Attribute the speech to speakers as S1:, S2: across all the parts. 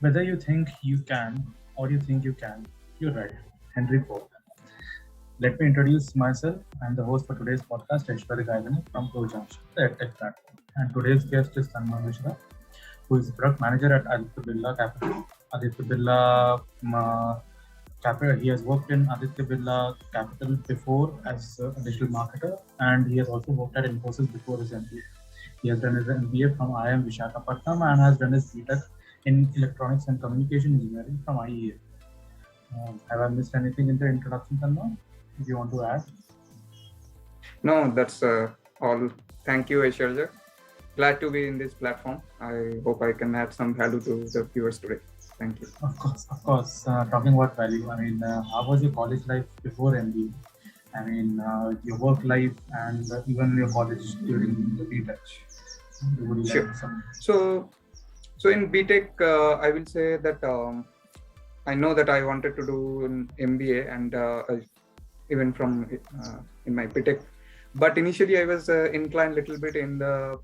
S1: Whether you think you can or you think you can, you're right. Henry Ford. Let me introduce myself. I'm the host for today's podcast, Aditya Birla from Junction, the EdTech platform. And today's guest is Tanmoy Misra, who is product manager at Aditya Birla Capital. Aditya Birla Capital. He has worked in Aditya Birla Capital before as a digital marketer, and he has also worked at Infosys before his MBA. He has done his MBA from IIM Visakhapatnam and has done his BTech in Electronics and Communication Engineering from IEA. Have I missed anything in the introduction, Tanma? If you want to add?
S2: No, that's all. Thank you, Aishwarya. Glad to be in this platform. I hope I can add some value to the viewers today. Thank you.
S1: Of course, of course. Talking about value, I mean, how was your college life before MBA? I mean, your work life and even your college during the BTech. Would you
S2: Sure.
S1: like some?
S2: So in BTech, I will say that I know that I wanted to do an MBA and even from in my BTech. But initially, I was inclined a little bit in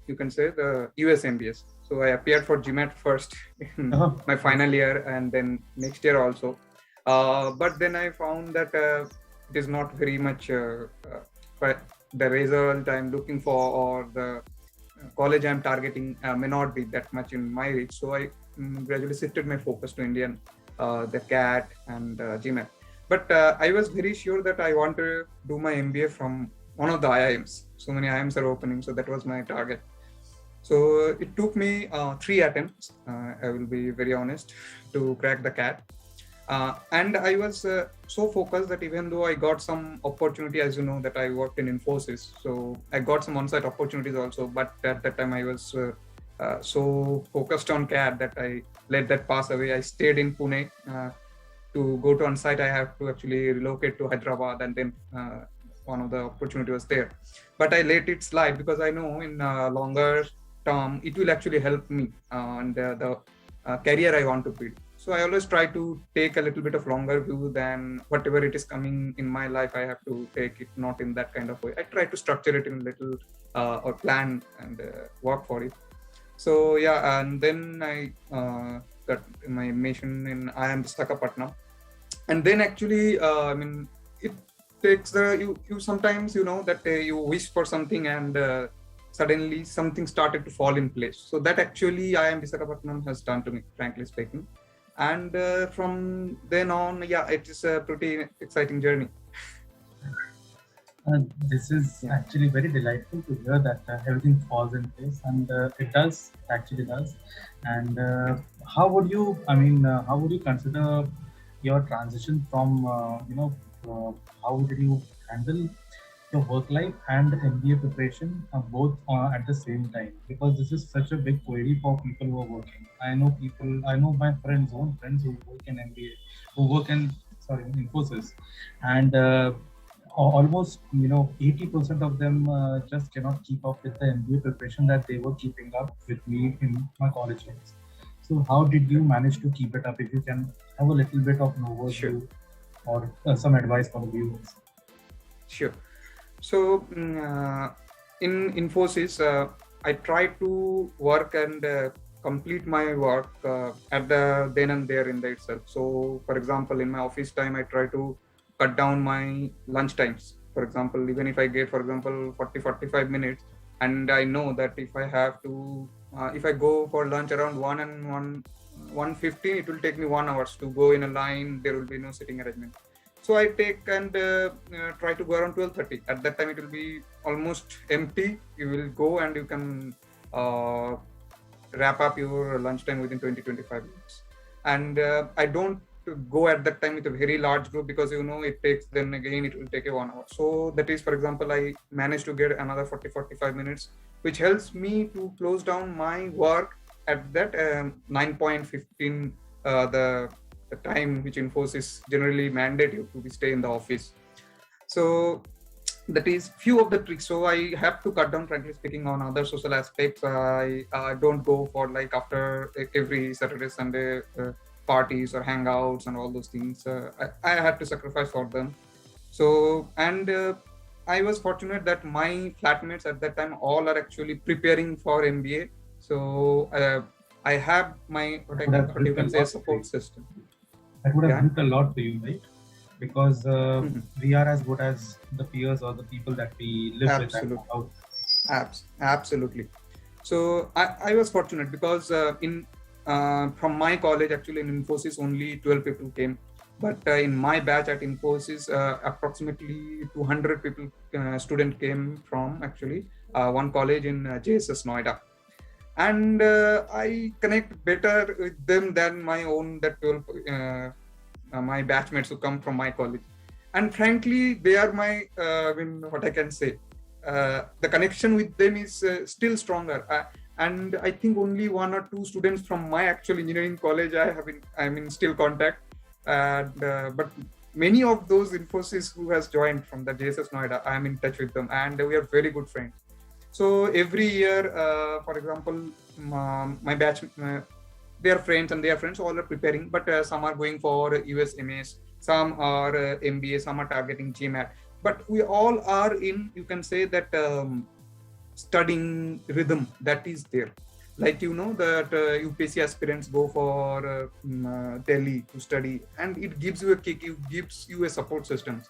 S2: you can say, the US MBAs. So I appeared for GMAT first in my final year and then next year also. But then I found that it is not very much the result I'm looking for, or the college I'm targeting may not be that much in my reach. So I gradually shifted my focus to Indian, the CAT and GMAT. But I was very sure that I want to do my MBA from one of the IIMs. So many IIMs are opening, so that was my target. So it took me 3 attempts, I will be very honest, to crack the CAT. And I was so focused that even though I got some opportunity, as you know, that I worked in Infosys, so I got some on-site opportunities also. But at that time, I was so focused on CAT that I let that pass away. I stayed in Pune. To go to on-site, I have to actually relocate to Hyderabad, and then one of the opportunity was there. But I let it slide because I know in longer term, it will actually help me and the career I want to build. So I always try to take a little bit of longer view than whatever it is coming in my life. I have to take it not in that kind of way. I try to structure it in a little or plan and work for it. So yeah, and then I got my mission in IIM Visakhapatnam. And then actually, I mean, it takes you sometimes, you know, that you wish for something and suddenly something started to fall in place. So that actually IIM Visakhapatnam has done to me, frankly speaking. And from then on, yeah, it is a pretty exciting journey.
S1: This is actually very delightful to hear that everything falls in place, and it does, actually does. And how would you, I mean, how would you consider your transition from, how did you handle your work life and MBA preparation both at the same time? Because this is such a big query for people who are working. I know my friends, own friends who work in MBA, who work in, sorry, Infosys, and almost 80% of them just cannot keep up with the MBA preparation that they were keeping up with me in my college days. So how did you manage to keep it up? If you can have a little bit of an
S2: Sure.
S1: overview or some advice for the viewers.
S2: Sure. So in Infosys, I try to work and complete my work at the then and there in the itself. So for example, in my office time, I try to cut down my lunch times. For example, even if I get, for example, 40-45 minutes, and I know that if I have to, if I go for lunch around 1 and 1:15, it will take me 1 hour to go in a line. There will be no sitting arrangement. So I take and try to go around 12:30. At that time, it will be almost empty. You will go and you can wrap up your lunchtime within 20-25 minutes. And I don't go at that time with a very large group because, you know, it takes, then again, it will take a 1 hour. So that is, for example, I managed to get another 40-45 minutes, which helps me to close down my work at that 9:15, the time which Infosys generally mandate you to stay in the office. So that is few of the tricks. So I have to cut down, frankly speaking, on other social aspects. I don't go for like after every Saturday, Sunday parties or hangouts and all those things. I had to sacrifice for them. So, and I was fortunate that my flatmates at that time all are actually preparing for MBA. So I have my
S1: That would have
S2: what you
S1: helped a
S2: can say
S1: lot to
S2: support
S1: you.
S2: system.
S1: That would have
S2: Yeah.
S1: helped a lot to you, right? Because
S2: Mhm.
S1: we are as good as the peers or the people that we live with at our
S2: Absolutely.
S1: house.
S2: Absolutely. So I was fortunate because in from my college actually in Infosys only 12 people came, but in my batch at Infosys approximately 200 people student came from actually one college in JSS Noida, and I connect better with them than my own that 12 my batchmates who come from my college, and frankly they are my I mean what I can say, the connection with them is still stronger, and I think only one or two students from my actual engineering college I'm in still contact, and but many of those Infosys who has joined from the JSS Noida, I am in touch with them and we are very good friends. So every year, for example, my batch, they are friends and they are friends, all are preparing, but some are going for USMS, some are MBA, some are targeting GMAT. But we all are in, you can say that studying rhythm that is there. Like you know that UPSC aspirants go for Delhi to study, and it gives you a kick. It gives you a support system.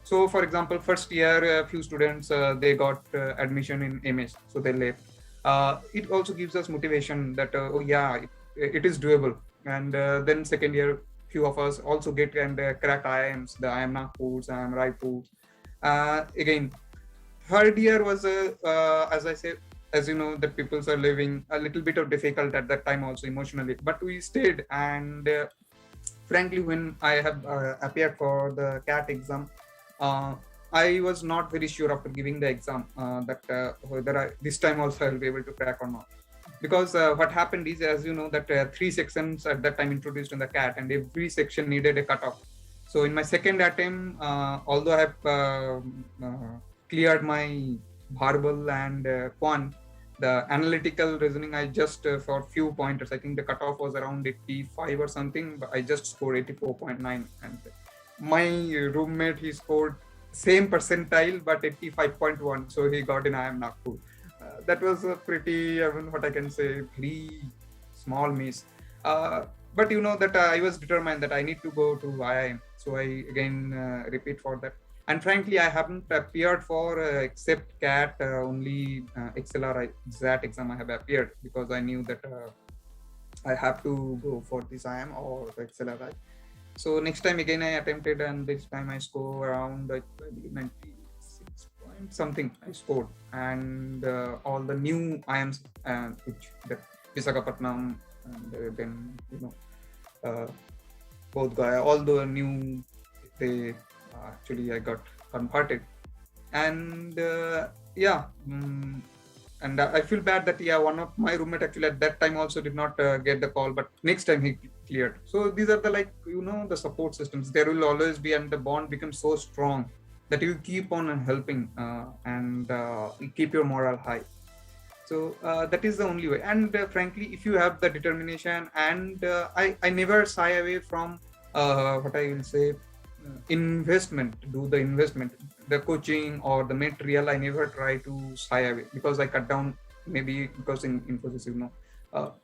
S2: So, for example, first year, a few students they got admission in MS, so they left. It also gives us motivation that oh yeah, it is doable. And then second year, few of us also get and crack IIMs, the IIM Nagpur, IIM Raipur. Again, third year was as I said, as you know, that peoples are living a little bit of difficult at that time also emotionally, but we stayed. And frankly, when I have appeared for the CAT exam, uh, I was not very sure after giving the exam that whether this time also I'll be able to crack or not. Because what happened is, as you know, that three sections at that time introduced in the CAT, and every section needed a cutoff. So in my second attempt, although I have cleared my verbal and quant, the analytical reasoning, I just for few pointers, I think the cutoff was around 85 or something, but I just scored 84.9. And my roommate, he scored same percentile but 85.1, so he got in IIM Nagpur. That was a pretty, I mean, what I can say, very small miss. But you know that I was determined that I need to go to IIM, so I again repeat for that. And frankly, I haven't appeared for except CAT, only XLR that exam I have appeared, because I knew that I have to go for this IIM or the XLR. So next time again I attempted, and this time I scored around I believe 96 point something I scored, and all the new IIMs, which that Visakhapatnam, and then you know uh, both Gaya, all the new, they actually I got converted. And yeah, and I feel bad that yeah, one of my roommate actually at that time also did not get the call, but next time he cleared. So these are the, like, you know, the support systems there will always be, and the bond becomes so strong that you keep on helping and you keep your morale high. So that is the only way. And frankly, if you have the determination, and I never shy away from what I will say, investment, do the investment, the coaching or the material, I never try to shy away, because I cut down, maybe because in Infosys, you know,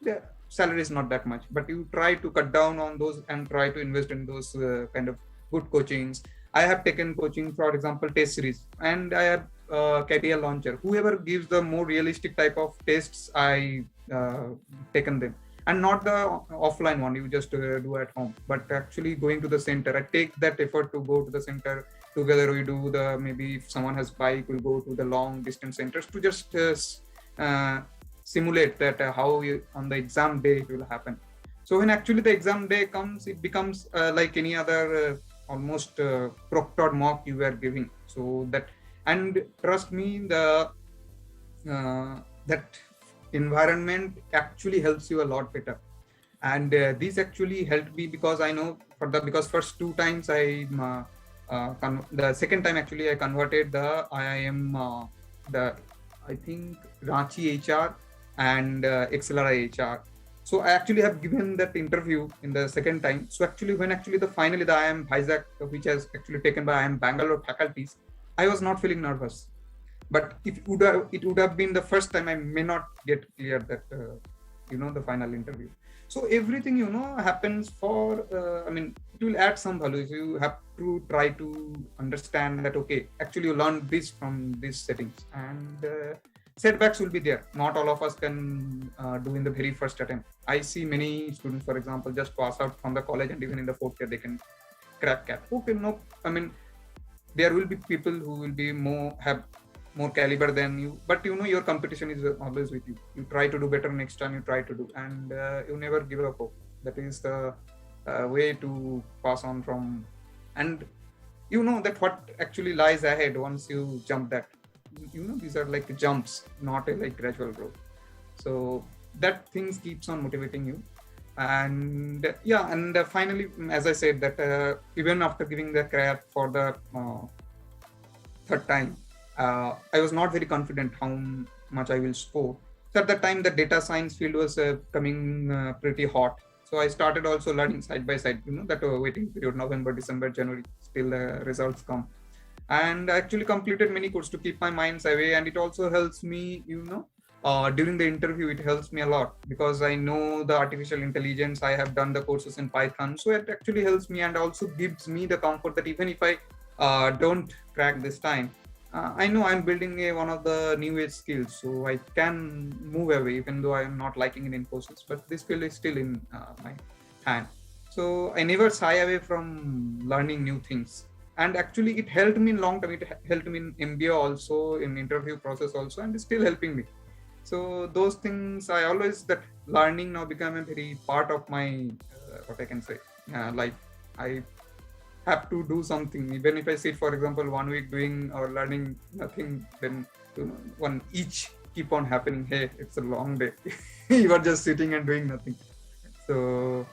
S2: the salary is not that much, but you try to cut down on those and try to invest in those kind of good coachings. I have taken coaching, for example, test series, and I have career launcher. Whoever gives the more realistic type of tests, I taken them, and not the offline one you just do at home, but actually going to the center. I take that effort to go to the center. Together we do the, maybe if someone has bike, we'll go to the long distance centers to just uh, simulate that how you, on the exam day it will happen. So when actually the exam day comes, it becomes like any other almost proctored mock you were giving. So that, and trust me, the that environment actually helps you a lot better. And these actually helped me, because I know for the, because first two times I the second time actually I converted the IIM, the, I think, Ranchi HR and XLRI HR. So I actually have given that interview in the second time. So actually when actually the finally the IIM Vizag, which has actually taken by IIM Bangalore faculties, I was not feeling nervous. But if it would have been the first time, I may not get clear that the final interview. So everything happens for it will add some values. You have to try to understand that, okay, actually you learned this from these settings, and setbacks will be there. Not all of us can do in the very first attempt. I see many students, for example, just pass out from the college, and even in the fourth year they can crack CAT. Okay, no, there will be people who will be have more caliber than you, but your competition is always with you. You try to do better next time, you try to do, and you never give up hope. That is the way to pass on from, and that what actually lies ahead once you jump that. These are like jumps, not a like gradual growth. So that things keeps on motivating you. And finally, as I said, that even after giving the CRAT for the third time, I was not very confident how much I will score. So at that time, the data science field was coming pretty hot. So I started also learning side by side, that waiting period, November, December, January, still the results come. And I actually completed many courses to keep my minds away. And it also helps me, during the interview, it helps me a lot because I know the artificial intelligence. I have done the courses in Python. So it actually helps me and also gives me the comfort that even if I don't crack this time, I know I'm building one of the new age skills, so I can move away even though I am not liking it in courses, but this skill is still in my hand. So I never shy away from learning new things. And actually it helped me in long term. It helped me in MBA also, in interview process also, and it's still helping me. So those things, I always, that learning now become a very part of my, what I can say, like I have to do something. Even if I sit, for example, 1 week doing or learning nothing, then one each keep on happening. Hey, it's a long day. You are just sitting and doing nothing. So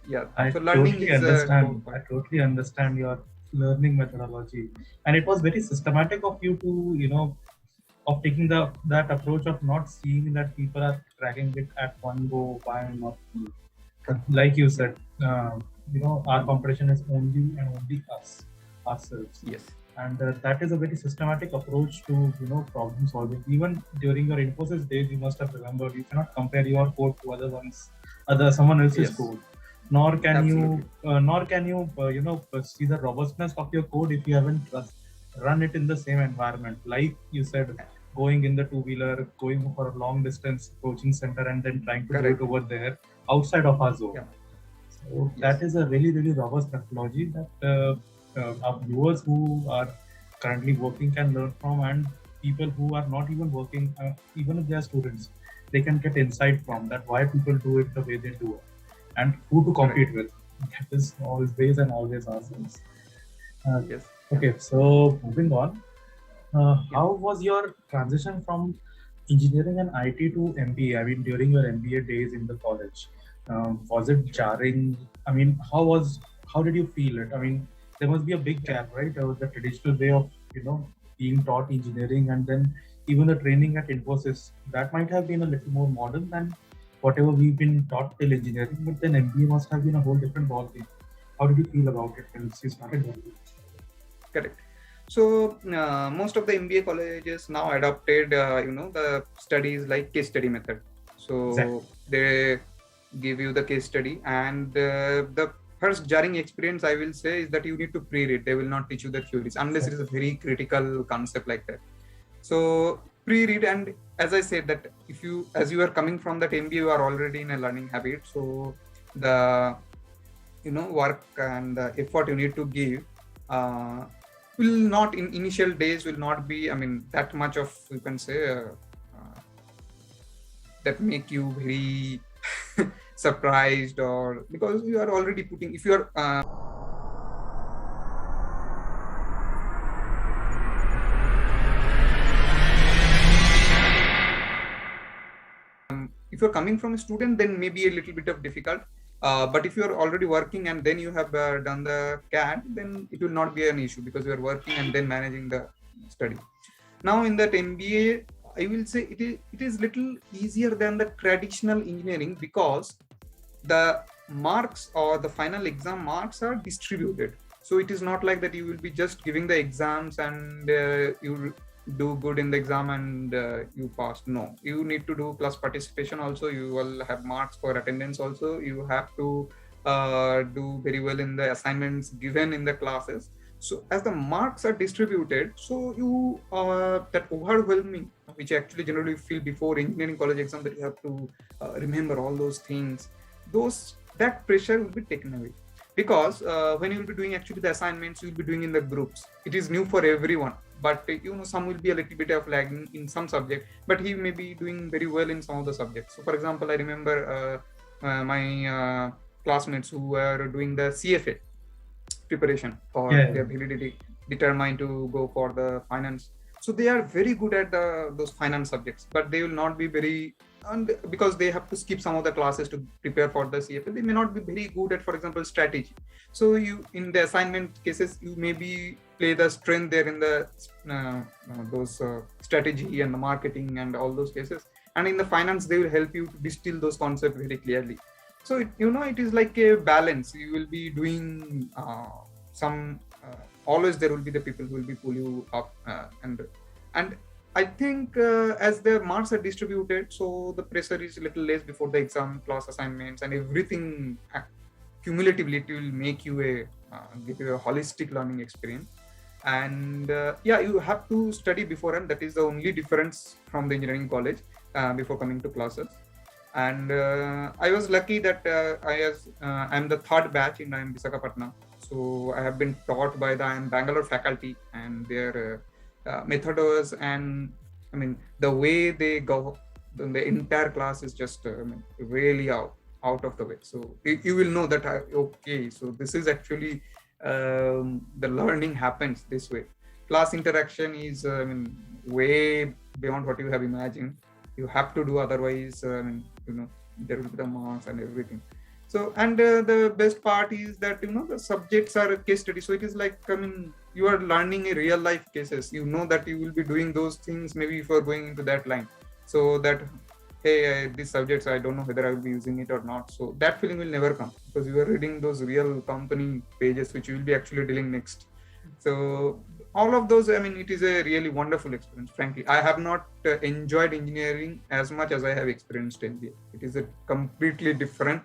S2: so learning is
S1: I totally understand your learning methodology, and it was very systematic of you to of taking that approach of not seeing that people are cracking it at one go. Why not me? Like you said, our competition is only and only ourselves.
S2: Yes.
S1: And that is a very systematic approach to problem solving. Even during your Infosys days, you must have remembered you cannot compare your code to someone else's code. Nor can you see the robustness of your code if you haven't run it in the same environment. Like you said, going in the two-wheeler, going for a long distance coaching center, and then trying to do it over there outside of our zone.
S2: Yeah.
S1: So that is a really, really robust methodology that our viewers who are currently working can learn from, and people who are not even working, even if they are students, they can get insight from that, why people do it the way they do it, and who to compete with. That is always and always ourselves.
S2: Yes.
S1: Okay, so moving on. How was your transition from engineering and IT to MBA? I mean, during your MBA days in the college, was it jarring? I mean, how did you feel it? I mean, there must be a big gap, right? The traditional way of being taught engineering, and then even the training at Infosys, that might have been a little more modern than whatever we've been taught till engineering. But then MBA must have been a whole different ballgame. How did you feel about it when you started?
S2: Correct. So most of the MBA colleges now adopted, the studies like case study method. So exactly. They give you the case study, and the first jarring experience I will say is that you need to pre-read. They will not teach you the theories unless it is a very critical concept like that. So pre-read, and as I said that as you are coming from that MBA, you are already in a learning habit. So the work and the effort you need to give will not in initial days will not be that much of, you can say, that make you very surprised, or because you are already putting, if you are if you're coming from a student, then maybe a little bit of difficult. But if you are already working and then you have done the CAT, then it will not be an issue because you are working and then managing the study. Now in that MBA, I will say it is little easier than the traditional engineering because the marks or the final exam marks are distributed. So it is not like that you will be just giving the exams and you do good in the exam and you pass. No, you need to do plus participation also. You will have marks for attendance also. You have to do very well in the assignments given in the classes. So as the marks are distributed, so you that overwhelming, which actually generally feel before engineering college exam, that you have to remember all those things, those that pressure will be taken away, because when you will be doing actually the assignments, you will be doing in the groups. It is new for everyone, but some will be a little bit of lagging in some subject, but he may be doing very well in some of the subjects. So for example, I remember my classmates who were doing the CFA preparation for
S1: Yeah.
S2: their validity, determined to go for the finance. So they are very good at those finance subjects, but they will not be very, and because they have to skip some of the classes to prepare for the CFA, they may not be very good at, for example, strategy. So you, in the assignment cases, you maybe play the strength there in the those strategy and the marketing and all those cases. And in the finance, they will help you to distill those concepts very clearly. So it is like a balance. You will be doing some always there will be the people who will be pull you up, and I think as the marks are distributed, so the pressure is a little less before the exam, class assignments, and everything. Cumulatively, it will make you give you a holistic learning experience. And yeah, you have to study before, and that is the only difference from the engineering college before coming to classes. And I was lucky that I'm the third batch in IIM Visakhapatnam. So I have been taught by the IIM Bangalore faculty, and their methods, and I mean the way they go, the entire class is just really out of the way. So you will know that okay, so this is actually the learning happens this way. Class interaction is way beyond what you have imagined. You have to do, otherwise there will be the marks and everything. So, and the best part is that the subjects are a case study. So it is like, you are learning a real life cases. You know that you will be doing those things maybe if you are going into that line. So that, hey, these subjects, I don't know whether I will be using it or not. So that feeling will never come, because you are reading those real company pages which you will be actually dealing next. So all of those, it is a really wonderful experience. Frankly, I have not enjoyed engineering as much as I have experienced MBA. It is a completely different,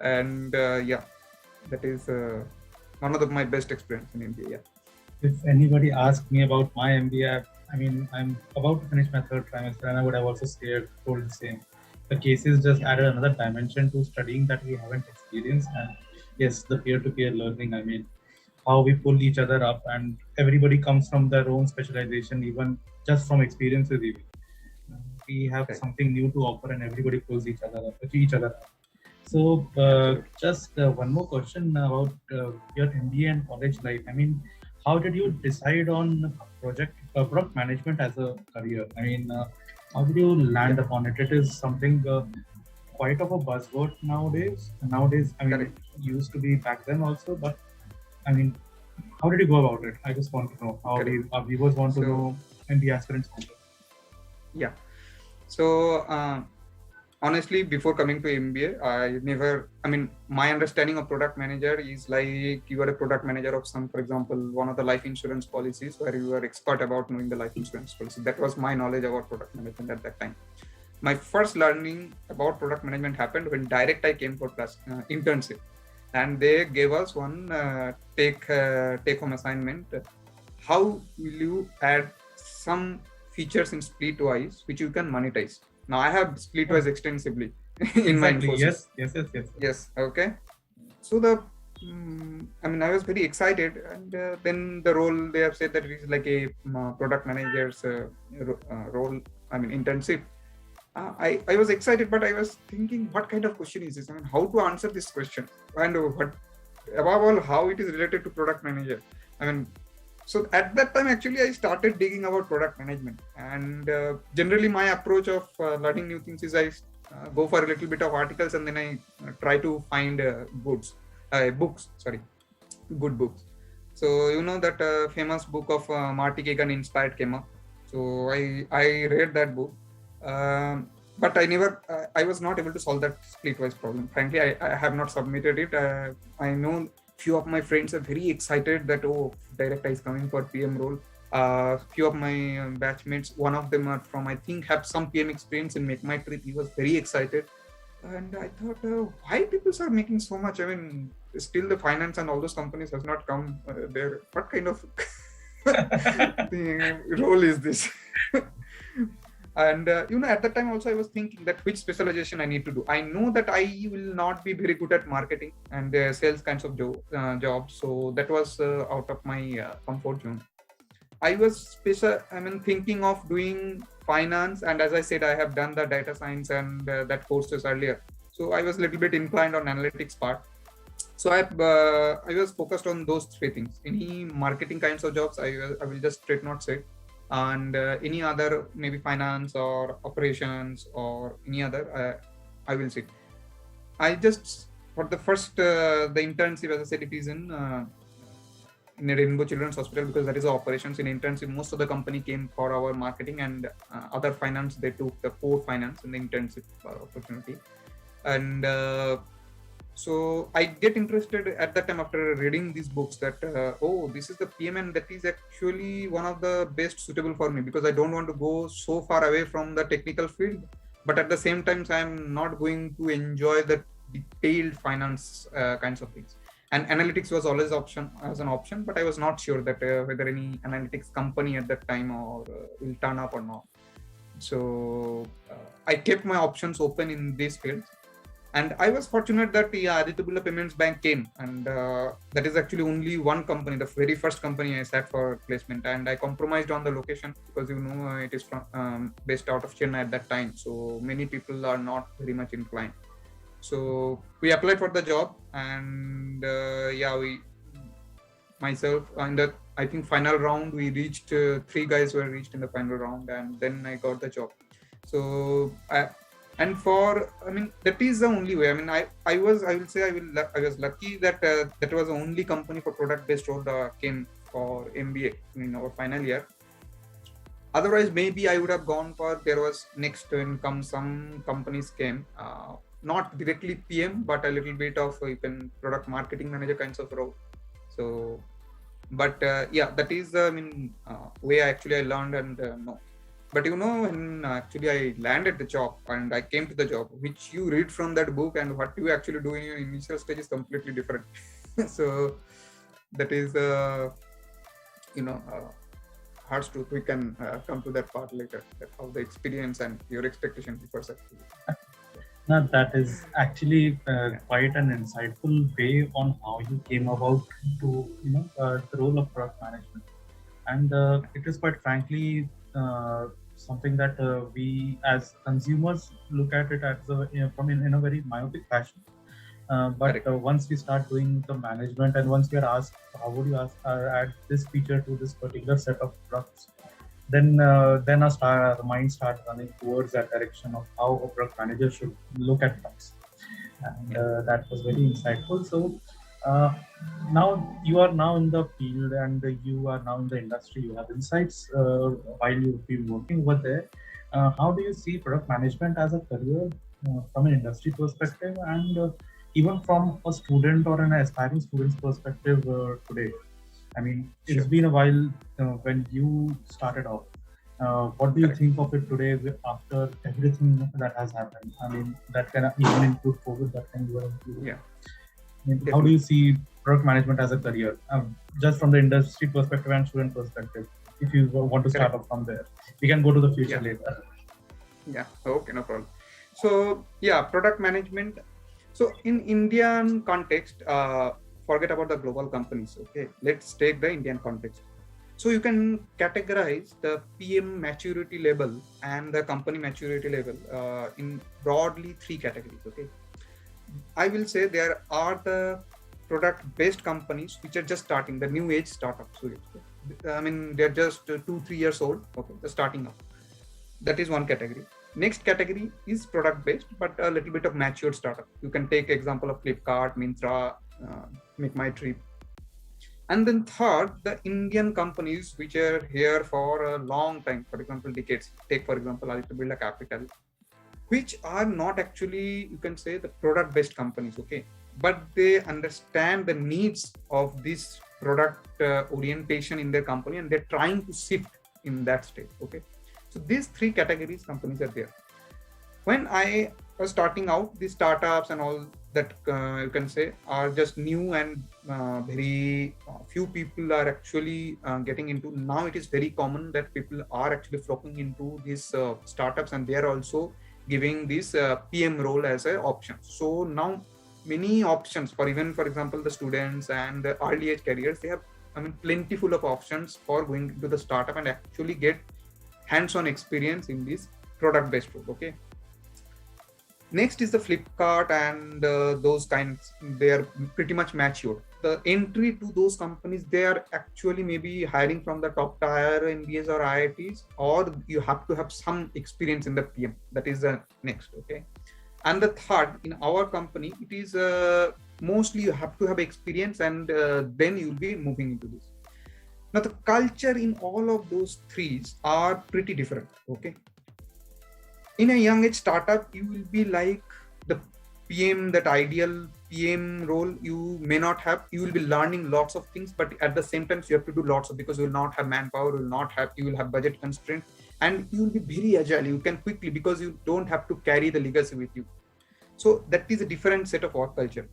S2: and yeah, that is one of my best experience in MBA. Yeah.
S1: If anybody asks me about my MBA, I'm about to finish my third trimester, and I would have also told the same. The cases just added another dimension to studying that we haven't experienced. And yes, the peer-to-peer learning, how we pull each other up, and everybody comes from their own specialization, even just from experiences. Even we have something new to offer, and everybody pulls each other up. So just one more question about your MBA and college life. How did you decide on product management as a career? How did you land upon it? It is something quite of a buzzword nowadays. It used to be back then also, but how did you go about it? I just want to know how our viewers want to know, and the aspirants want to know.
S2: Yeah. So honestly, before coming to MBA, my understanding of product manager is like you are a product manager of some, for example, one of the life insurance policies, where you are expert about knowing the life insurance policy. That was my knowledge about product management at that time. My first learning about product management happened when direct I came for internship, and they gave us one take home assignment. How will you add some features in Splitwise which you can monetize? Now I have Splitwise extensively in my Infosys. Yes. Okay. So I was very excited, and then the role, they have said that it is like a product manager's role. Internship. I was excited, but I was thinking, what kind of question is this? How to answer this question, and what, above all, how it is related to product manager. So at that time, actually, I started digging about product management, and generally my approach of learning new things is I go for a little bit of articles, and then I try to find good books. So that famous book of Marty Kagan Inspired came up. So I read that book. But I was not able to solve that Splitwise problem. Frankly, I have not submitted it. I know few of my friends are very excited that, oh, director is coming for PM role. Few of my batchmates, one of them are from, I think, have some PM experience in Make My Trip. He was very excited. And I thought, why people are making so much? I mean, still the finance and all those companies has not come there. What kind of role is this? And at that time also I was thinking that which specialization I need to do. I know that I will not be very good at marketing and sales kinds of jobs, so that was out of my comfort zone. I was thinking of doing finance, and as I said, I have done the data science and that courses earlier, so I was a little bit inclined on analytics part. So I was focused on those three things. Any marketing kinds of jobs, I will just straight not say, and any other, maybe finance or operations or any other, I will see. I just, for the first the internship, as I said, it is in a Rainbow Children's Hospital, because that is operations. In internship, most of the company came for our marketing, and other finance, they took the core finance in the internship opportunity. And so I get interested at that time after reading these books that this is the PM, and that is actually one of the best suitable for me, because I don't want to go so far away from the technical field, but at the same time I'm not going to enjoy the detailed finance kinds of things. And analytics was always an option, but I was not sure that whether any analytics company at that time or will turn up or not. So I kept my options open in these fields. And I was fortunate that Aditya Birla Payments Bank came, and that is actually only one company, the very first company I sat for placement. And I compromised on the location, because it is from, based out of Chennai at that time, so many people are not very much inclined. So we applied for the job, and myself and the, I think, final round, we reached, 3 guys were reached in the final round, and then I got the job. So that is the only way. I was lucky that that was the only company for product based role came for MBA in our final year. Otherwise, maybe I would have gone for, there was next when some companies came, not directly PM, but a little bit of even product marketing manager kinds of role. So, but that is way I learned and know. But when actually I landed the job and I came to the job, which you read from that book and what you actually do in your initial stage is completely different. So that is hard truth. We can come to that part later, that how the experience and your expectation differs actually.
S1: Now, that is actually quite an insightful way on how you came about to the role of product management, and it is quite frankly something that we as consumers look at it as in a very myopic fashion. But once we start doing the management, and once we are asked, how would you add this feature to this particular set of products, then our mind starts running towards that direction of how a product manager should look at products. And that was very insightful. So now you are now in the field, and you are now in the industry. You have insights while you've been working over there. How do you see product management as a career from an industry perspective, and even from a student or an aspiring student's perspective today? I mean, it's been a while when you started off. What do you think of it today after everything that has happened? I mean, that can even include COVID, that can even include.
S2: Yeah.
S1: How do you see product management as a career, just from the industry perspective and student perspective? If you want to start off from there, we can go to the future later.
S2: Yeah. Okay, no problem. So product management. So in Indian context, forget about the global companies. Okay, let's take the Indian context. So you can categorize the PM maturity level and the company maturity level in broadly 3 categories. Okay, I will say there are the product-based companies which are just starting, the new age startups. They're just 2-3 years old. Okay, they're starting up. That is one category. Next category is product-based, but a little bit of matured startup. You can take example of Flipkart, Myntra, Make My Trip. And then third, the Indian companies which are here for a long time, for example, decades. Take, for example, Aditya Birla Capital, which are not actually, you can say, the product-based companies, okay? But they understand the needs of these product orientation in their company, and they're trying to shift in that state. Okay, so these three categories companies are there. When I was starting out, the startups and all that, you can say, are just new, and very few people are actually getting into. Now it is very common that people are actually flocking into these startups, and they are also giving this PM role as an option. So now many options for, even for example, the students and the early age careers, they have, I mean, plentiful of options for going into the startup and actually get hands-on experience in this product based role. Okay, next is the Flipkart and those kinds. They are pretty much matured. The entry to those companies, they are actually maybe hiring from the top tier MBAs or IITs, or you have to have some experience in the PM. That is the next. Okay, and the third, in our company, it is mostly you have to have experience, and then you'll be moving into this. Now the culture in all of those threes are pretty different. Okay, in a young age startup, you will be like the PM, that ideal PM role you may not have. You will be learning lots of things, but at the same time you have to do lots of, because you will not have manpower, you will have budget constraints, and you will be very agile. You can quickly, because you don't have to carry the legacy with you. So that is a different set of work culture.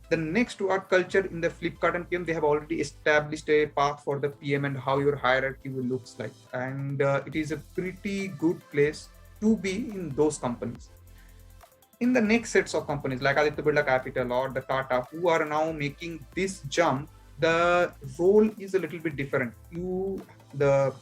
S2: The next work culture in the Flipkart and PM, they have already established a path for the PM and how your hierarchy will looks like, and it is a pretty good place to be in those companies. In the next sets of companies like Aditya Birla Capital or the Tata, who are now making this jump, the role is a little bit different. The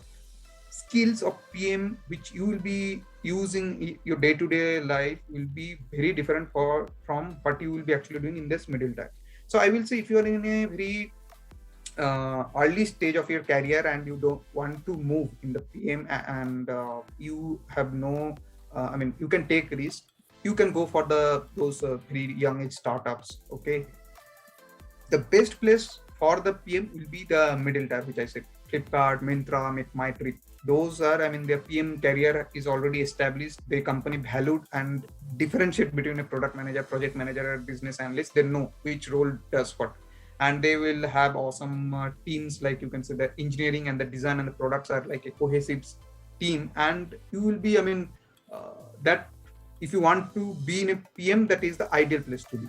S2: skills of PM which you will be using your day-to-day life will be very different from what you will be actually doing in this middle time. So I will say, if you are in a very early stage of your career and you don't want to move in the PM, and you have no, I mean, you can take risks. You can go for those very young age startups. Okay, the best place for the PM will be the middle tier, which I said, Flipkart, Myntra, MyTrip. Those are, I mean, their PM career is already established. Their company valued and differentiate between a product manager, project manager, or business analyst. They know which role does what, and they will have awesome teams. Like you can say, the engineering and the design and the products are like a cohesive team, and you will be, I mean, that if you want to be in a PM, that is the ideal place to be.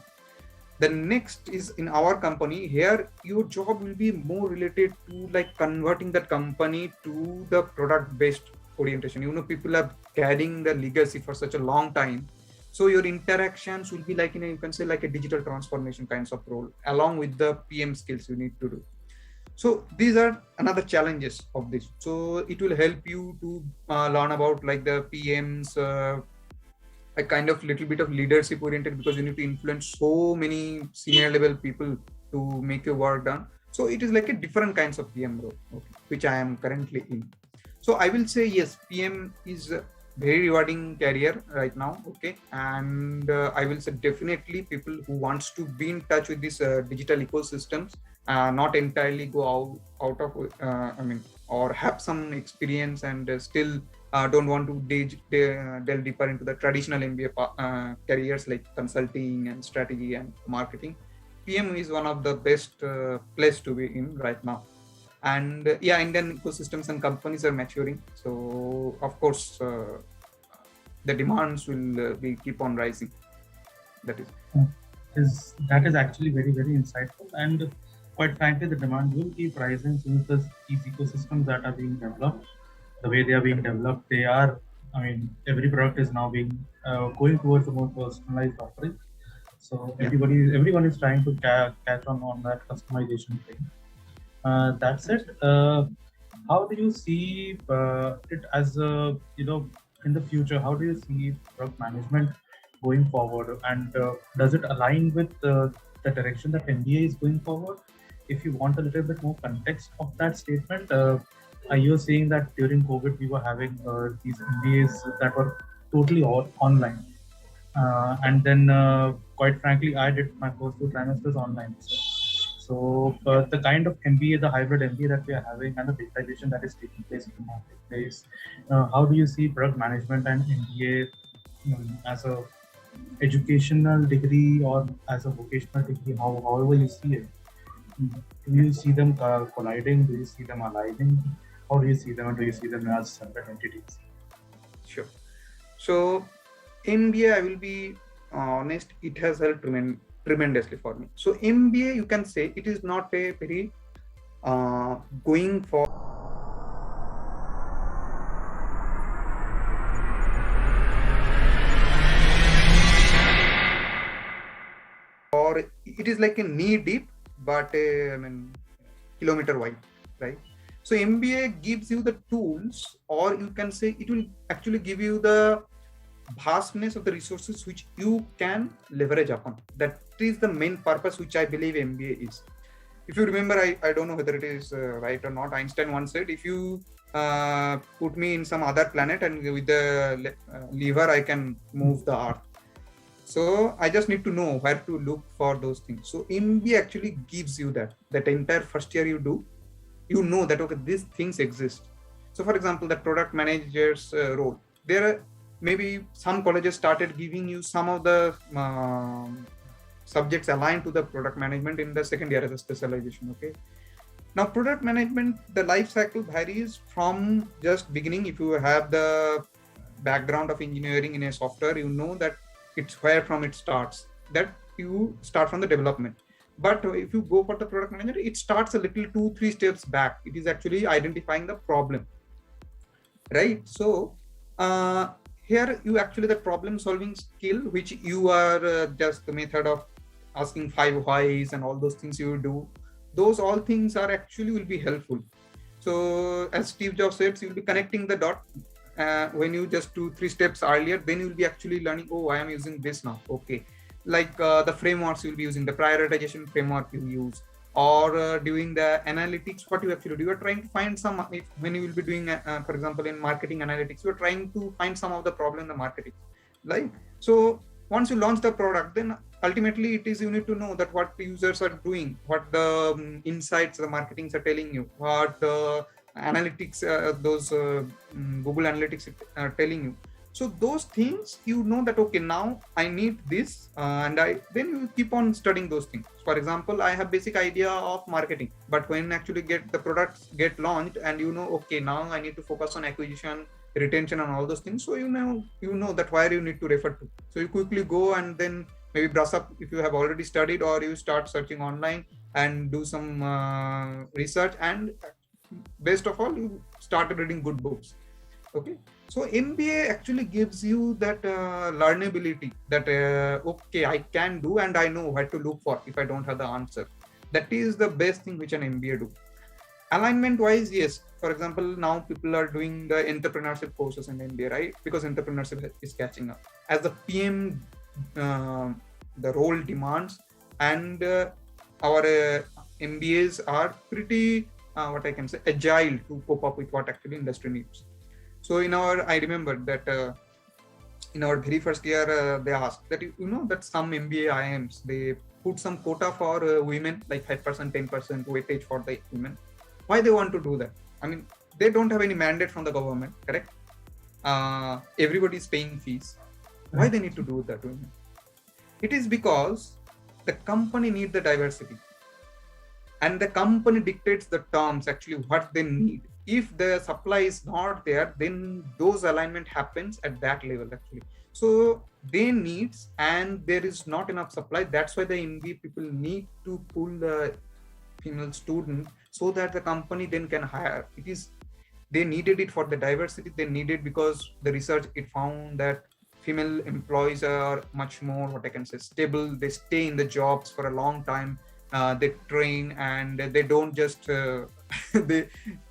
S2: The next is in our company. Here your job will be more related to like converting that company to the product based orientation. You know, people are carrying the legacy for such a long time, so your interactions will be like, you can say, like a digital transformation kinds of role, along with the PM skills you need to do. So these are another challenges of this. So it will help you to learn about like the PMs, a kind of little bit of leadership oriented, because you need to influence so many senior level people to make your work done. So it is like a different kinds of PM role, okay, which I am currently in. So I will say yes, PM is a very rewarding career right now. Okay, and I will say definitely people who wants to be in touch with this digital ecosystems, not entirely go out of I mean, or have some experience and still don't want to delve deeper into the traditional MBA careers like consulting and strategy and marketing. PM is one of the best place to be in right now. And yeah, Indian ecosystems and companies are maturing, so of course the demands will be keep on rising. That
S1: That is actually very, very insightful, and quite frankly, the demand will keep rising since these ecosystems that are being developed, the way they are being developed, they are, I mean, every product is now being going towards a more personalized offering. So
S2: yeah.
S1: everyone is trying to catch on that customization thing. That said, how do you see it as a, in the future? How do you see product management going forward, and does it align with the direction that MBA is going forward? If you want a little bit more context of that statement, you're saying that during COVID we were having these MBAs that were totally all online, and then quite frankly, I did my first 2 trimesters online. So the kind of MBA, the hybrid MBA that we are having, and the digitization that is taking place in the marketplace, how do you see product management and MBA as a educational degree or as a vocational degree, however you see it? Do you see them colliding? Do you see them aligning? How do you see them? Or do you see them as separate entities?
S2: Sure. So MBA, I will be honest, it has helped tremendously for me. So MBA, you can say it is not a very going for or it is like a knee deep, but I mean kilometer wide, right? So MBA gives you the tools, or you can say it will actually give you the vastness of the resources which you can leverage upon. That is the main purpose which I believe MBA is. If you remember, I don't know whether it is right or not, Einstein once said, if you put me in some other planet and with the lever I can move the earth. So I just need to know where to look for those things. So MBA actually gives you that entire first year you do, you know that okay, these things exist. So for example, the product manager's role, there are maybe some colleges started giving you some of the subjects aligned to the product management in the second year as a specialization. Okay, now product management, the life cycle varies from just beginning. If you have the background of engineering in a software, you know that it's where from it starts, that you start from the development. But if you go for the product manager, it starts a little 2-3 steps back. It is actually identifying the problem, right? So here you actually the problem solving skill, which you are just the method of asking 5 whys and all those things you do, those all things are actually will be helpful. So as Steve Jobs said, you'll be connecting the dot when you just 2-3 steps earlier, then you'll be actually learning, oh, I am using this now. Okay, like the frameworks you'll be using, the prioritization framework you use, or doing the analytics. What you actually do, you are trying to find some, when you will be doing for example in marketing analytics, you are trying to find some of the problem in the marketing. Like, so once you launch the product, then ultimately it is, you need to know that what the users are doing, what the insights the marketings are telling you, what the analytics those Google Analytics are telling you. So those things, you know that okay, now I need this, and then you keep on studying those things. For example, I have basic idea of marketing, but when actually get the products get launched, and you know, okay, now I need to focus on acquisition, retention, and all those things. So you know that where you need to refer to. So you quickly go and then maybe brush up if you have already studied, or you start searching online and do some research, and best of all, you started reading good books. Okay, so MBA actually gives you that learnability, that okay, I can do and I know where to look for if I don't have the answer. That is the best thing which an MBA do. Alignment wise, yes, for example, now people are doing the entrepreneurship courses in MBA, right? Because entrepreneurship is catching up as the PM the role demands, and our MBAs are pretty what I can say, agile to cope up with what actually industry needs. So I remember that in our very first year, they asked that, you know, that some MBA IIMs, they put some quota for women, like 5%, 10% weightage for the women. Why they want to do that? I mean, they don't have any mandate from the government, correct? Everybody is paying fees. Why they need to do that? It is because the company needs the diversity. And the company dictates the terms, actually what they need. If the supply is not there, then those alignment happens at that level actually. So they needs, and there is not enough supply. That's why the MBA people need to pull the female student so that the company then can hire. They needed it for the diversity. They needed because the research, it found that female employees are much more, what I can say, stable. They stay in the jobs for a long time. They train, and they don't just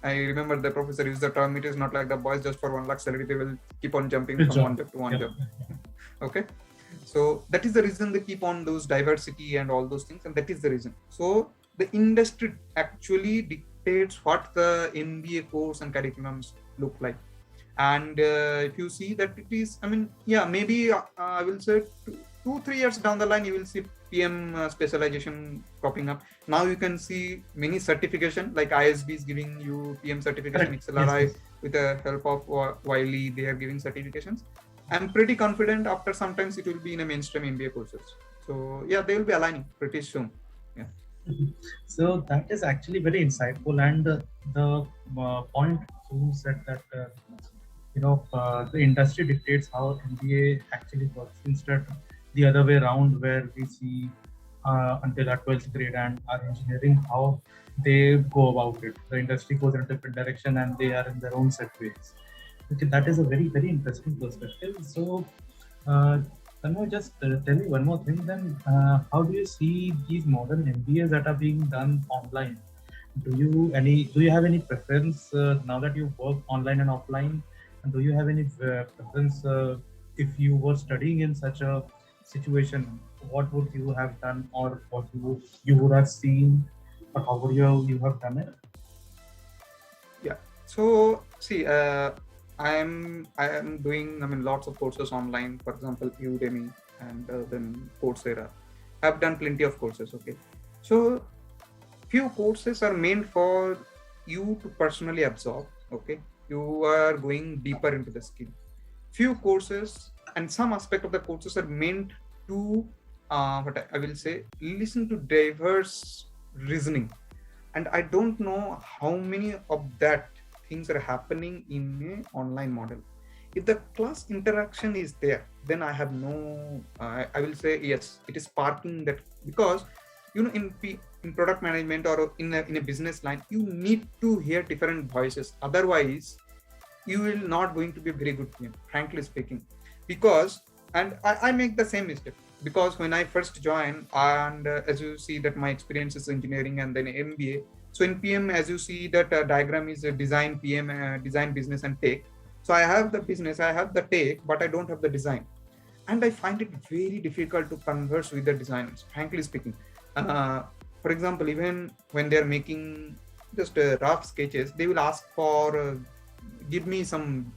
S2: I remember the professor used the term, it is not like the boys just for 1 lakh salary, they will keep on jumping from one job to one job. Okay, so that is the reason they keep on those diversity and all those things, and that is the reason. So the industry actually dictates what the MBA course and curriculums look like. And if you see that it is, I mean, yeah, maybe I will say 2-3 years down the line, you will see PM specialization popping up. Now you can see many certification, like ISB is giving you PM certification, XLRI, yes. With the help of Wiley, they are giving certifications. I'm pretty confident after sometimes it will be in a mainstream MBA courses. So yeah, they will be aligning pretty soon. Yeah.
S1: So that is actually very insightful, and the point you said that the industry dictates how MBA actually works instead the other way around, where we see until our 12th grade and our engineering how they go about it. The industry goes in a different direction and they are in their own set ways. Okay, that is a very interesting perspective. So, uh, Tanmoy, just tell me one more thing. Then, how do you see these modern MBAs that are being done online? Do you have any preference now that you work online and offline? And do you have any preference if you were studying in such a situation? What would you have done, or what you would have seen, or how would you have done it?
S2: Yeah. So see, I am doing, I mean, lots of courses online. For example, Udemy and then Coursera. I've done plenty of courses. Okay. So few courses are meant for you to personally absorb. Okay. You are going deeper into the skill. Few courses and some aspect of the courses are meant to what I will say, listen to diverse reasoning. And I don't know how many of that things are happening in a online model. If the class interaction is there, then I have no I will say yes, it is sparking that. Because in product management or in a business line, you need to hear different voices, otherwise you will not going to be a very good PM, frankly speaking. Because I make the same mistake, because when I first joined, and as you see that my experience is engineering and then MBA. So in PM, as you see that diagram is a design, PM, design, business and tech. So I have the business, I have the tech, but I don't have the design. And I find it very difficult to converse with the designers, frankly speaking. uh, for example, even when they're making just rough sketches, they will ask for give me some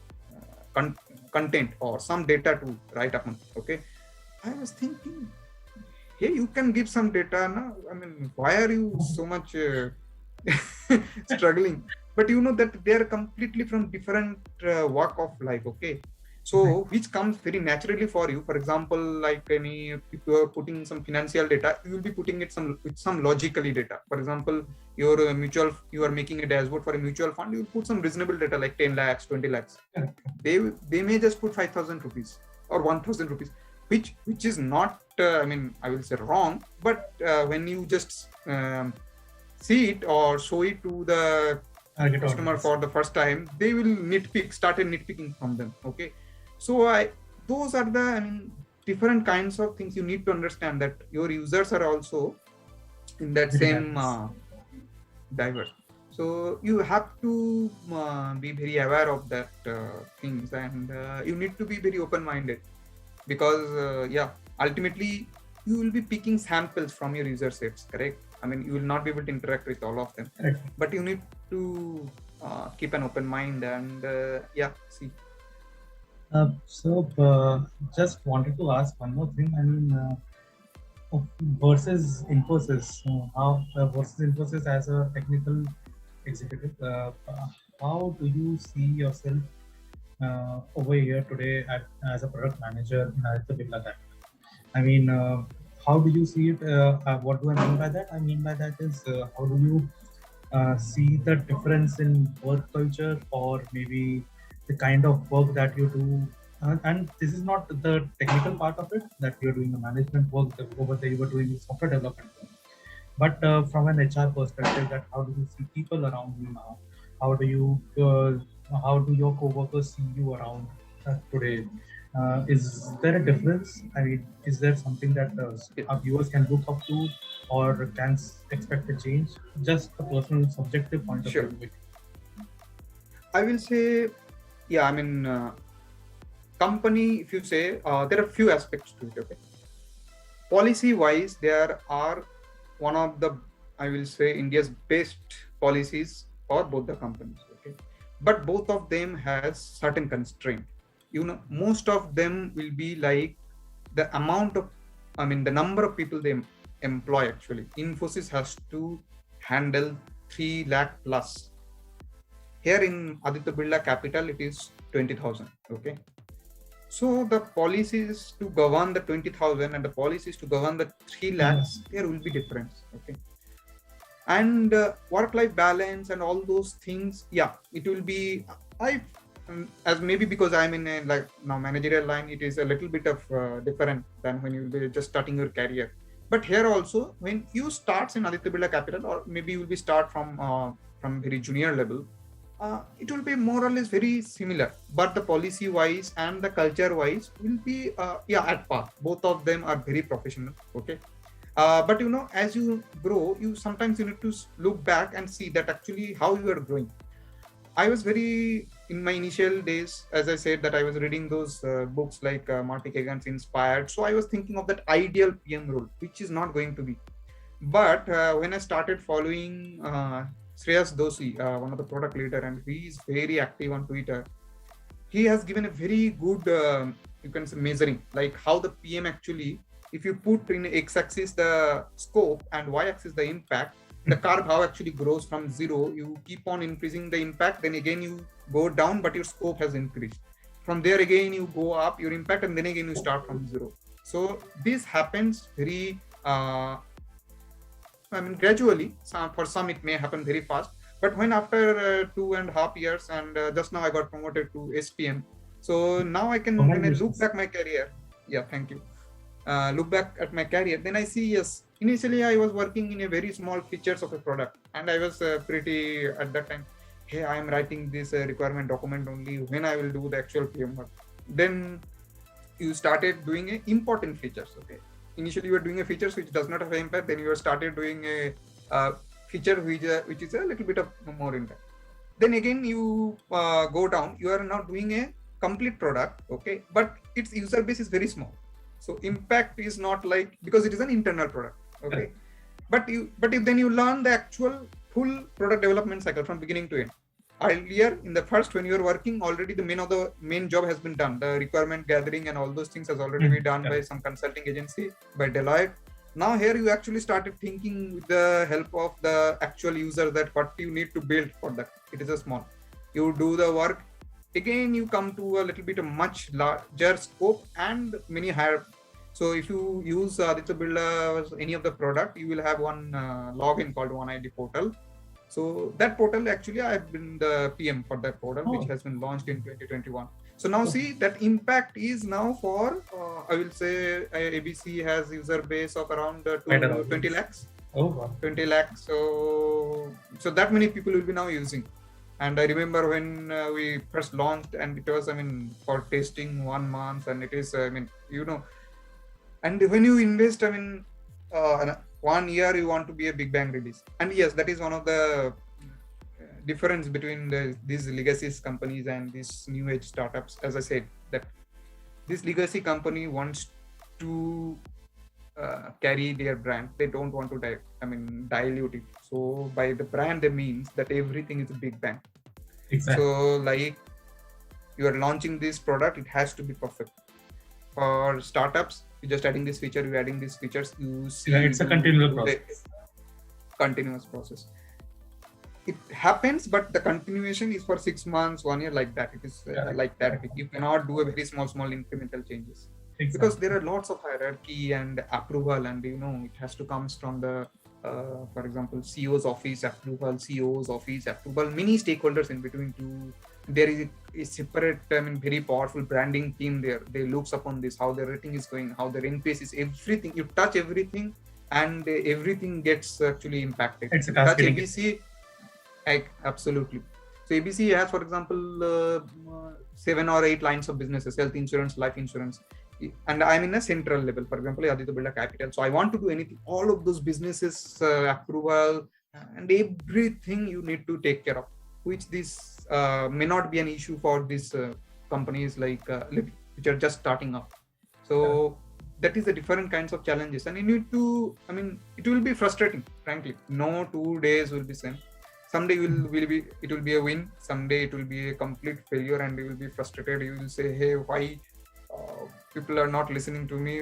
S2: content or some data to write upon. Okay. I was thinking, hey, you can give some data now. I mean, why are you so much struggling? But you know that they are completely from different walk of life. Okay.
S1: Right.
S2: So which comes very naturally for you. For example, like any, if you are putting some financial data, you will be putting it some with some logically data. For example, your you are making a dashboard for a mutual fund, you will put some reasonable data like 10 lakhs, 20 lakhs.
S1: Correct.
S2: They may just put 5,000 rupees or 1,000 rupees, which is not I mean, I will say wrong. But when you just see it or show it to the
S1: Target
S2: customer
S1: audience.
S2: for the first time, they will started nitpicking from them. Okay. So those are the, I mean, different kinds of things you need to understand, that your users are also in that
S1: Very
S2: same
S1: diverse.
S2: diverse. So you have to be very aware of that things, and you need to be very open minded. Because yeah, ultimately you will be picking samples from your user sets, correct? I mean, you will not be able to interact with all of them,
S1: Correct.
S2: but you need to keep an open mind and yeah, see.
S1: Just wanted to ask one more thing. I mean, versus Infosys. How versus Infosys as a technical executive? How do you see yourself over here today as a product manager in Aditya Birla Group? I mean, how do you see it? What do I mean by that? I mean by that is how do you see the difference in work culture, or maybe the kind of work that you do? And this is not the technical part of it, that you're doing the management work, that over there you were doing the software development work. But from an HR perspective, that how do you see people around you now? How do you how do your coworkers see you around today? Is there a difference? I mean, is there something that
S2: Yeah,
S1: our viewers can look up to, or can expect a change? Just a personal, subjective point of
S2: sure.
S1: view.
S2: I will say, yeah, I mean, company, if you say, there are few aspects to it. Okay. Policy wise, there are one of the, I will say, India's best policies for both the companies. Okay. But both of them has certain constraint. Most of them will be like the amount of, I mean, the number of people they employ. Actually, Infosys has to handle 3 lakh plus. Here in Aditya Birla Capital, it is 20,000. Okay. So the policies to govern the 20,000 and the policies to govern the 3
S1: Yeah.
S2: lakhs, there will be difference. Okay. And work-life balance and all those things, yeah, it will be, I as maybe because I'm in a like now managerial line, it is a little bit of different than when you'll be just starting your career. But here also, when you start in Aditya Birla Capital, or maybe you will be start from very junior level, it will be more or less very similar, but the policy wise and the culture wise will be yeah, at par. Both of them are very professional. Okay. But as you grow, you sometimes you need to look back and see that actually how you are growing. I was very in my initial days, as I said, that I was reading those books like Marty Kagan's Inspired. So I was thinking of that ideal PM role, which is not going to be. But when I started following Shreyas Doshi, one of the product leader, and he is very active on Twitter, he has given a very good you can say measuring, like how the PM actually, if you put in x-axis the scope and y-axis the impact, the curve how actually grows from zero, you keep on increasing the impact, then again you go down but your scope has increased, from there again you go up your impact, and then again you start from zero. So this happens very gradually. For some it may happen very fast, but when after 2.5 years, and just now I got promoted to SPM. So now I can, when I look back my career, yeah, thank you. Look back at my career, then I see, yes, initially I was working in a very small features of a product, and I was pretty at that time, hey, I am writing this requirement document only, when I will do the actual PM work. Then you started doing a important features. Okay, initially you were doing a features which does not have an impact, then you started doing a feature which is a little bit of more impact. Then again you go down, you are now doing a complete product. Okay, but its user base is very small, so impact is not like, because it is an internal product. Okay, but if then you learn the actual full product development cycle from beginning to end. Earlier in the first, when you are working, already the main job has been done, the requirement gathering and all those things has already been done by some consulting agency, by Deloitte. Now here you actually started thinking with the help of the actual user that what you need to build for that. It is a small, you do the work, again you come to a little bit of much larger scope and many higher. So if you use Aditya Birla any of the product, you will have one login called One ID portal. So that portal, actually I have been the PM for that portal, which has been launched in 2021. So now see that impact is now for I will say ABC has user base of around 20 lakhs.
S1: Oh, wow.
S2: 20 lakhs. So that many people will be now using. And I remember when we first launched, and it was, for testing 1 month, and it is, and when you invest, 1 year you want to be a big bang release. And yes, that is one of the difference between these legacy companies and these new age startups. As I said, that this legacy company wants to carry their brand. They don't want to dilute it. So by the brand, they means that everything is a big bang. Exactly. So like you are launching this product, it has to be perfect. For startups, you're just adding this feature, you're adding these features, you see, it's a continuous process. It happens, but the continuation is for 6 months, 1 year, like that. It is like that. You cannot do a very small incremental changes. Exactly. Because there are lots of hierarchy and approval, and it has to come from the for example, CEO's office approval, CEO's office approval, many stakeholders in between too. There is a separate, very powerful branding team there. They looks upon this, how their rating is going, how their NPS is, everything. You touch everything, and everything gets actually impacted. It's a touch ABC, absolutely. So ABC has, for example, 7 or 8 lines of businesses: health insurance, life insurance. And I'm in a central level, for example, Aditya Birla Capital. So I want to do anything, all of those businesses approval and everything you need to take care of, which this may not be an issue for these companies like which are just starting up. So that is the different kinds of challenges, and you need to, it will be frustrating, frankly. No 2 days will be same. Someday it will be a win. Someday it will be a complete failure, and you will be frustrated. You will say, hey, why people are not listening to me?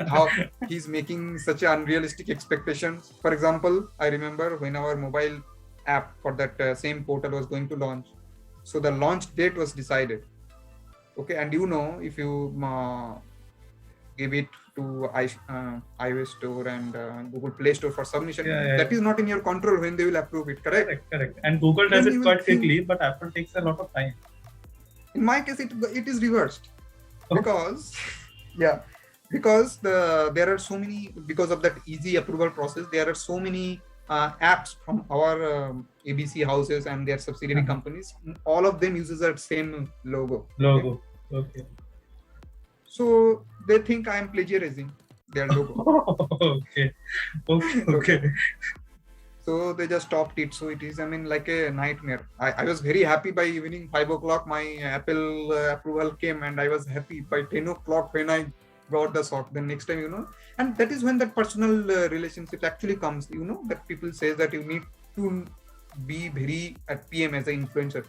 S2: How he's making such unrealistic expectations. For example, I remember when our mobile app for that same portal was going to launch. So the launch date was decided. Okay, and if you give it to iOS store and Google Play Store for submission.
S1: Yeah.
S2: That is not in your control when they will approve it, correct?
S1: Correct. And Google does
S2: Then
S1: it
S2: you will
S1: quite
S2: think,
S1: quickly, but Apple takes a lot of time.
S2: in my case, it is reversed.
S1: Oh.
S2: Because because there are so many, because of that easy approval process, there are so many apps from our ABC houses and their subsidiary companies. All of them uses that same logo.
S1: Okay.
S2: So they think I am plagiarizing their logo.
S1: Okay.
S2: So they just stopped it. So it is, I mean, like a nightmare. I was very happy by evening 5 o'clock. My Apple approval came, and I was happy by 10 o'clock when I got the sock. The next time, and that is when that personal relationship actually comes. That people say that you need to be very at PM as an influencer.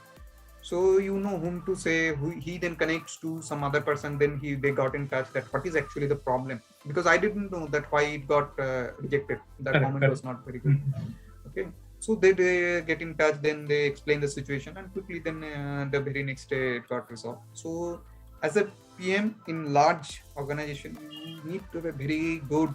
S2: So you know whom to say. He then connects to some other person. Then they got in touch that what is actually the problem, because I didn't know that why it got rejected. That comment was not very good. Okay, so they get in touch, then they explain the situation, and quickly then the very next day it got resolved. So as a PM in large organization, you need to have very good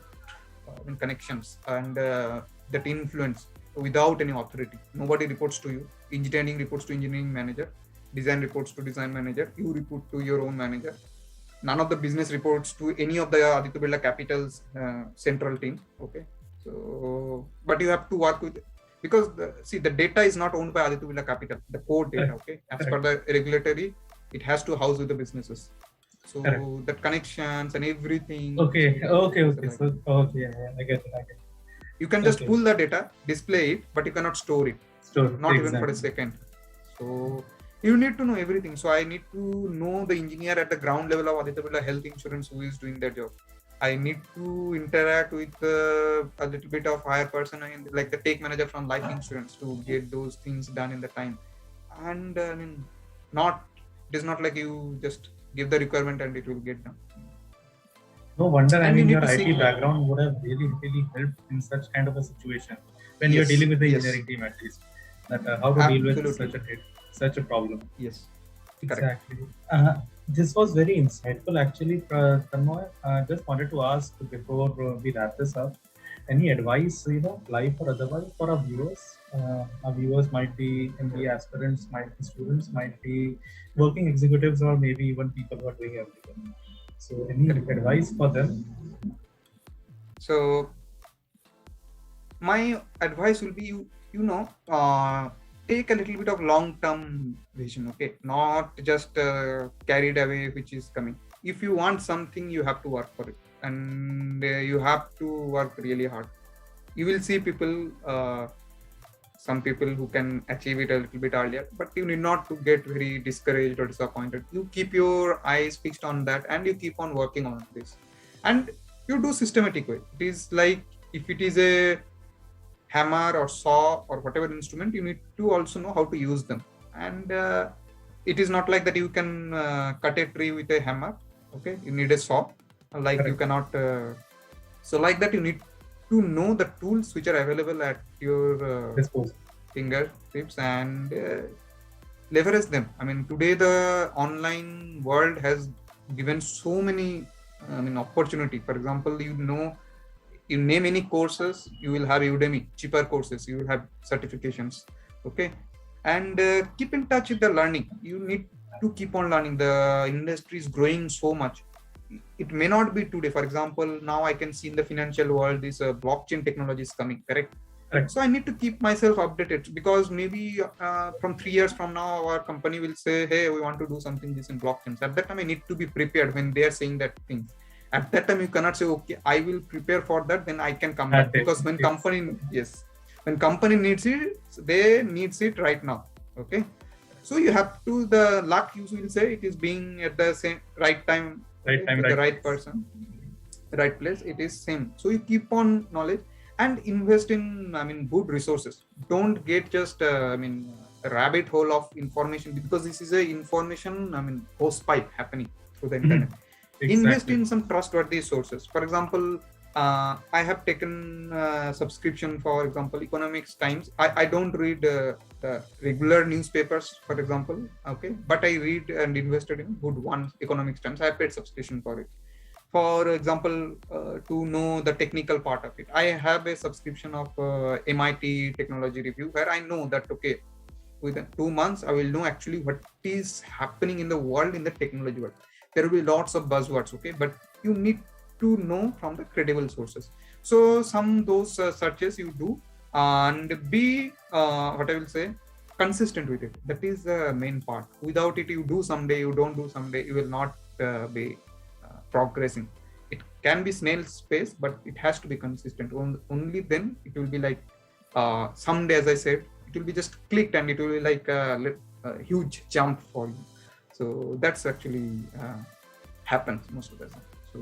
S2: connections and that influence without any authority. Nobody reports to you. Engineering reports to engineering manager. Design reports to design manager. You report to your own manager. None of the business reports to any of the Aditya Birla Capital's central team. Okay. So, but you have to work with, because the data is not owned by Aditya Birla Capital, the core data, okay? As per the regulatory, it has to house with the businesses. So that connections and everything.
S1: Okay. So, I get it.
S2: You can just pull the data, display it, but you cannot store it. Not even for a second. So you need to know everything. So I need to know the engineer at the ground level of Aditya Birla Health Insurance who is doing that job. I need to interact with a little bit of higher person, like the take manager from life insurance, to get those things done in the time. And I mean, it is not like you just give the requirement and it will get done.
S1: No wonder, I mean, your IT background would have really helped in such kind of a situation when you're dealing with the engineering team, at least. That how to deal with such a problem.
S2: Yes.
S1: Exactly. This was very insightful, actually, Tanmoy. Just wanted to ask before we wrap this up, any advice, life or otherwise, for our viewers? Our viewers might be MBA aspirants, might be students, might be working executives, or maybe even people who are doing everything. So, any advice for them?
S2: So, my advice will be, take a little bit of long-term vision, okay? Not just carried away, which is coming. If you want something, you have to work for it, and you have to work really hard. You will see people, some people who can achieve it a little bit earlier, but you need not to get very discouraged or disappointed. You keep your eyes fixed on that, and you keep on working on this, and you do systematic way. It is like, if it is a hammer or saw or whatever instrument, you need to also know how to use them. And it is not like that you can cut a tree with a hammer. Okay, you need a saw. Like you cannot. So like that, you need to know the tools which are available at your fingertips and leverage them. I mean, today the online world has given so many opportunity. For example, you name any courses, you will have Udemy, cheaper courses, you will have certifications. Okay, and keep in touch with the learning. You need to keep on learning. The industry is growing so much. It may not be today. For example, now I can see in the financial world, this blockchain technology is coming, correct? So I need to keep myself updated, because maybe from 3 years from now, our company will say, hey, we want to do something this in blockchains. At that time, I need to be prepared when they are saying that thing. At that time, you cannot say, okay, I will prepare for that, then I can come back. Because when company needs it, they needs it right now. Okay. So you have to, the luck, you will say, it is being at the same right time, the right person, right place. It is same. So you keep on knowledge and invest in, good resources. Don't get just, a rabbit hole of information, because this is a information, hose pipe happening through the internet. Invest in some trustworthy sources. For example, I have taken subscription, for example, Economics Times. I don't read the regular newspapers, for example, okay, but I read and invested in good one, Economics Times. I paid subscription for it. For example, to know the technical part of it, I have a subscription of MIT Technology Review, where I know that okay, within 2 months I will know actually what is happening in the world, in the technology world. There will be lots of buzzwords, okay, but you need to know from the credible sources. So some those searches you do, and be what I will say, consistent with it. That is the main part. Without it, you do someday, you don't do someday, you will not be progressing. It can be snail's pace, but it has to be consistent. Only then it will be like someday, as I said, it will be just clicked, and it will be like a huge jump for you. So that's actually happens most of the time. So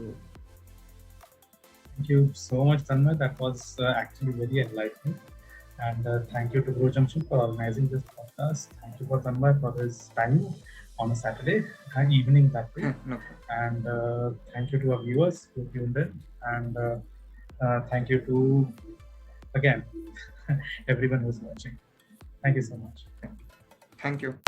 S1: Thank you so much, Tanmay. That was actually very enlightening. And thank you to Grow Junction for organizing this podcast. Thank you for Tanmay for his time on a Saturday and evening that way.
S2: no.
S1: And thank you to our viewers who tuned in. And thank you to, again, everyone who's watching. Thank you so much.
S2: Thank you.